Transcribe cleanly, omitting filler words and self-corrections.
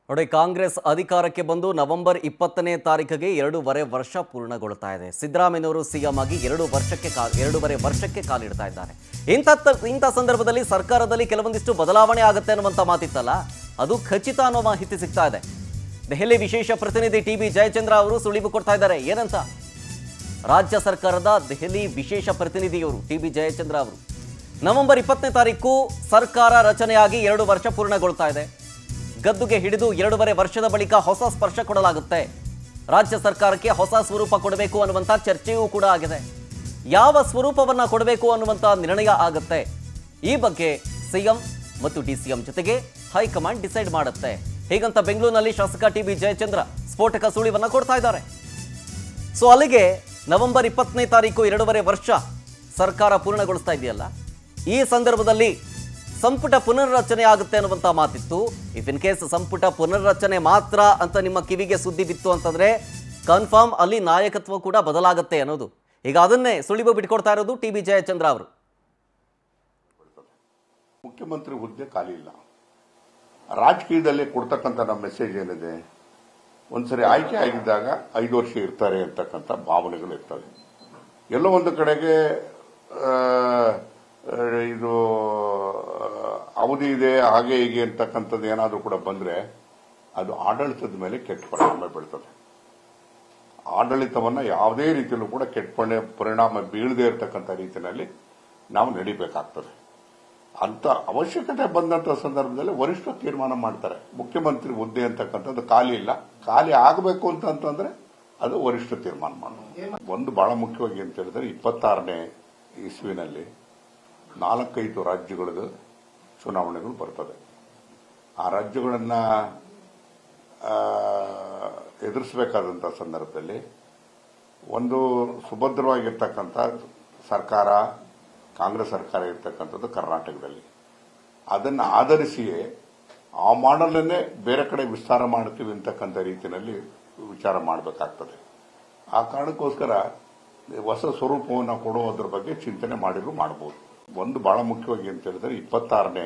ನೋಡಿ, ಕಾಂಗ್ರೆಸ್ ಅಧಿಕಾರಕ್ಕೆ ಬಂದು ನವೆಂಬರ್ 20ನೇ ತಾರೀಕಿಗೆ 2.5 ವರ್ಷ ಪೂರ್ಣಗೊಳ್ತಾ ಇದೆ. ಸಿದ್ದರಾಮಯ್ಯನವರು ಸಿಎಂ ಆಗಿ 2.5 ವರ್ಷಕ್ಕೆ ಕಾಲಿಡ್ತಾ ಇದ್ದಾರೆ. ಇಂಥ ಸಂದರ್ಭದಲ್ಲಿ ಸರ್ಕಾರದಲ್ಲಿ ಕೆಲವೊಂದಿಷ್ಟು ಬದಲಾವಣೆ ಆಗುತ್ತೆ ಅನ್ನುವಂಥ ಮಾತಿತ್ತಲ್ಲ, ಅದು ಖಚಿತ ಅನ್ನೋ ಮಾಹಿತಿ ಸಿಗ್ತಾ ಇದೆ. ದೆಹಲಿ ವಿಶೇಷ ಪ್ರತಿನಿಧಿ ಟಿ.ಬಿ. ಜಯಚಂದ್ರ ಅವರು ಸುಳಿವು ಕೊಡ್ತಾ ಇದ್ದಾರೆ. ಏನಂತ? ರಾಜ್ಯ ಸರ್ಕಾರದ ದೆಹಲಿ ವಿಶೇಷ ಪ್ರತಿನಿಧಿಯವರು ಟಿ.ಬಿ. ಜಯಚಂದ್ರ ಅವರು ನವೆಂಬರ್ 20ನೇ ತಾರೀಕು ಸರ್ಕಾರ ರಚನೆಯಾಗಿ 2 ವರ್ಷ ಪೂರ್ಣಗೊಳ್ತಾ ಇದೆ. ಗದ್ದುಗೆ ಹಿಡಿದು 2.5 ವರ್ಷದ ಬಳಿಕ ಹೊಸ ಸ್ಪರ್ಶ ಕೊಡಲಾಗುತ್ತೆ. ರಾಜ್ಯ ಸರ್ಕಾರಕ್ಕೆ ಹೊಸ ಸ್ವರೂಪ ಕೊಡಬೇಕು ಅನ್ನುವಂಥ ಚರ್ಚೆಯೂ ಕೂಡ ಆಗಿದೆ. ಯಾವ ಸ್ವರೂಪವನ್ನ ಕೊಡಬೇಕು ಅನ್ನುವಂಥ ನಿರ್ಣಯ ಆಗುತ್ತೆ. ಈ ಬಗ್ಗೆ ಸಿಎಂ ಮತ್ತು ಡಿಸಿಎಂ ಜೊತೆಗೆ ಹೈಕಮಾಂಡ್ ಡಿಸೈಡ್ ಮಾಡುತ್ತೆ. ಹೀಗಂತ ಬೆಂಗಳೂರಿನಲ್ಲಿ ಶಾಸಕ ಟಿ.ಬಿ. ಜಯಚಂದ್ರ ಸ್ಫೋಟಕ ಸುಳಿವನ್ನ ಕೊಡ್ತಾ ಇದ್ದಾರೆ. ಸೊ ಅಲ್ಲಿಗೆ ನವೆಂಬರ್ 20ನೇ ತಾರೀಕು 2.5 ವರ್ಷ ಸರ್ಕಾರ ಪೂರ್ಣಗೊಳಿಸ್ತಾ ಇದೆಯಲ್ಲ, ಈ ಸಂದರ್ಭದಲ್ಲಿ ಸಂಪುಟ ಪುನರ್ರಚನೆ ಆಗುತ್ತೆ ಅನ್ನುವಂಥ ಮಾತಿತ್ತು. ಇಫ್ ಇನ್ ಕೇಸ್ ಸಂಪುಟ ಪುನರ್ರಚನೆ ಮಾತ್ರ ಅಂತ ನಿಮ್ಮ ಕಿವಿಗೆ ಸುದ್ದಿ ಬಿತ್ತು ಅಂತಂದ್ರೆ ಕನ್ಫರ್ಮ್ ಅಲ್ಲಿ ನಾಯಕತ್ವ ಕೂಡ ಬದಲಾಗುತ್ತೆ ಅನ್ನೋದು. ಈಗ ಅದನ್ನೇ ಸುಳಿವು ಬಿಟ್ಕೊಡ್ತಾ ಇರೋದು ಟಿ.ಬಿ. ಜಯಚಂದ್ರ ಅವರು. ಮುಖ್ಯಮಂತ್ರಿ ಹುದ್ದೆ ಖಾಲಿ ಇಲ್ಲ. ರಾಜಕೀಯದಲ್ಲಿ ಕೊಡ್ತಕ್ಕಂಥ ನಮ್ಮ ಮೆಸೇಜ್ ಏನಿದೆ, ಒಂದ್ಸರಿ ಆಯ್ಕೆ ಆಗಿದ್ದಾಗ 5 ವರ್ಷ ಇರ್ತಾರೆ ಅಂತಕ್ಕಂಥ ಭಾವನೆಗಳು ಇರ್ತವೆ. ಎಲ್ಲೋ ಒಂದು ಕಡೆಗೆ ಇದು ಅವಧಿ ಇದೆ ಹಾಗೆ ಹೀಗೆ ಅಂತಕ್ಕಂಥದ್ದು ಏನಾದರೂ ಕೂಡ ಬಂದ್ರೆ ಅದು ಆಡಳಿತದ ಮೇಲೆ ಕೆಟ್ಟ ಪರಿಣಾಮ ಬೀಳ್ತದೆ. ಆಡಳಿತವನ್ನ ಯಾವುದೇ ರೀತಿಯಲ್ಲೂ ಕೂಡ ಕೆಟ್ಟ ಪರಿಣಾಮ ಬೀಳದೇ ಇರತಕ್ಕಂಥ ರೀತಿಯಲ್ಲಿ ನಾವು ನಡಿಬೇಕಾಗ್ತದೆ. ಅಂತ ಅವಶ್ಯಕತೆ ಬಂದಂತ ಸಂದರ್ಭದಲ್ಲಿ ವರಿಷ್ಠ ತೀರ್ಮಾನ ಮಾಡ್ತಾರೆ. ಮುಖ್ಯಮಂತ್ರಿ ಹುದ್ದೆ ಅಂತಕ್ಕಂಥದ್ದು ಖಾಲಿ ಇಲ್ಲ, ಖಾಲಿ ಆಗಬೇಕು ಅಂತಂದ್ರೆ ಅದು ವರಿಷ್ಠ ತೀರ್ಮಾನ ಮಾಡೋದು. ಒಂದು ಬಹಳ ಮುಖ್ಯವಾಗಿ ಅಂತ ಹೇಳಿದ್ರೆ 26ನೇ ಇಸ್ವಿನಲ್ಲಿ 4-5 ರಾಜ್ಯಗಳದ್ದು ಚುನಾವಣೆಗಳು ಬರ್ತದೆ. ಆ ರಾಜ್ಯಗಳನ್ನ ಎದುರಿಸಬೇಕಾದಂಥ ಸಂದರ್ಭದಲ್ಲಿ ಒಂದು ಸುಭದ್ರವಾಗಿರ್ತಕ್ಕಂಥ ಸರ್ಕಾರ, ಕಾಂಗ್ರೆಸ್ ಸರ್ಕಾರ ಇರ್ತಕ್ಕಂಥದ್ದು ಕರ್ನಾಟಕದಲ್ಲಿ. ಅದನ್ನು ಆಧರಿಸಿಯೇ ಆ ಮಾಡಲನ್ನೇ ಬೇರೆ ಕಡೆ ವಿಸ್ತಾರ ಮಾಡ್ತೀವಿ ಅಂತಕ್ಕಂಥ ರೀತಿಯಲ್ಲಿ ವಿಚಾರ ಮಾಡಬೇಕಾಗ್ತದೆ. ಆ ಕಾರಣಕ್ಕೋಸ್ಕರ ಹೊಸ ಸ್ವರೂಪವನ್ನು ಕೊಡುವುದರ ಬಗ್ಗೆ ಚಿಂತನೆ ಮಾಡಿದ್ರು ಮಾಡಬಹುದು. ಒಂದು ಬಹಳ ಮುಖ್ಯವಾಗಿ ಅಂತ ಹೇಳಿದ್ರೆ 26ನೇ